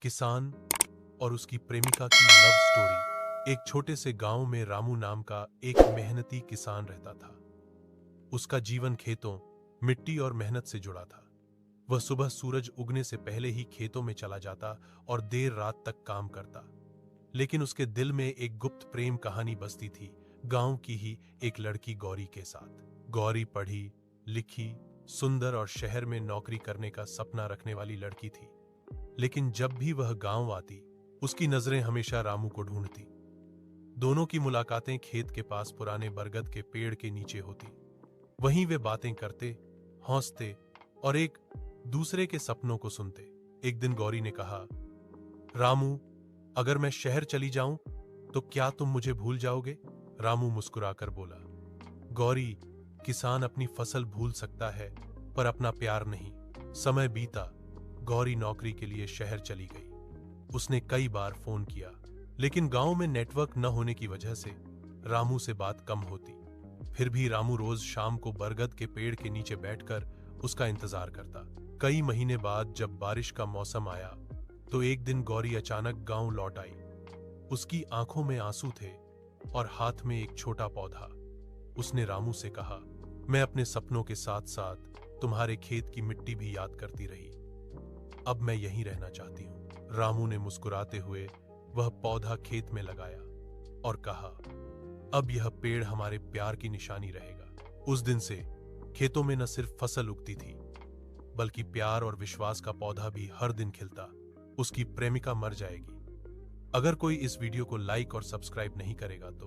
किसान और उसकी प्रेमिका की लव स्टोरी। एक छोटे से गांव में रामू नाम का एक मेहनती किसान रहता था। उसका जीवन खेतों, मिट्टी और मेहनत से जुड़ा था। वह सुबह सूरज उगने से पहले ही खेतों में चला जाता और देर रात तक काम करता। लेकिन उसके दिल में एक गुप्त प्रेम कहानी बसती थी, गांव की ही एक लड़की गौरी के साथ। गौरी पढ़ी लिखी, सुंदर और शहर में नौकरी करने का सपना रखने वाली लड़की थी। लेकिन जब भी वह गांव आती, उसकी नजरें हमेशा रामू को ढूंढती। दोनों की मुलाकातें खेत के पास पुराने बरगद के पेड़ के नीचे होती। वहीं वे बातें करते, हंसते और एक दूसरे के सपनों को सुनते। एक दिन गौरी ने कहा, रामू, अगर मैं शहर चली जाऊं तो क्या तुम मुझे भूल जाओगे? रामू मुस्कुराकर बोला, गौरी, किसान अपनी फसल भूल सकता है पर अपना प्यार नहीं। समय बीता, गौरी नौकरी के लिए शहर चली गई। उसने कई बार फोन किया, लेकिन गांव में नेटवर्क न होने की वजह से रामू से बात कम होती। फिर भी रामू रोज शाम को बरगद के पेड़ के नीचे बैठकर उसका इंतजार करता। कई महीने बाद जब बारिश का मौसम आया तो एक दिन गौरी अचानक गांव लौट आई। उसकी आंखों में आंसू थे और हाथ में एक छोटा पौधा। उसने रामू से कहा, मैं अपने सपनों के साथ साथ तुम्हारे खेत की मिट्टी भी याद करती रही। अब मैं यहीं रहना चाहती हूँ। रामू ने मुस्कुराते हुए वह पौधा खेत में लगाया और कहा, अब यह पेड़ हमारे प्यार की निशानी रहेगा। उस दिन से खेतों में न सिर्फ फसल उगती थी, बल्कि प्यार और विश्वास का पौधा भी हर दिन खिलता। उसकी प्रेमिका मर जाएगी। अगर कोई इस वीडियो को लाइक और सब्सक्राइब नहीं करेगा तो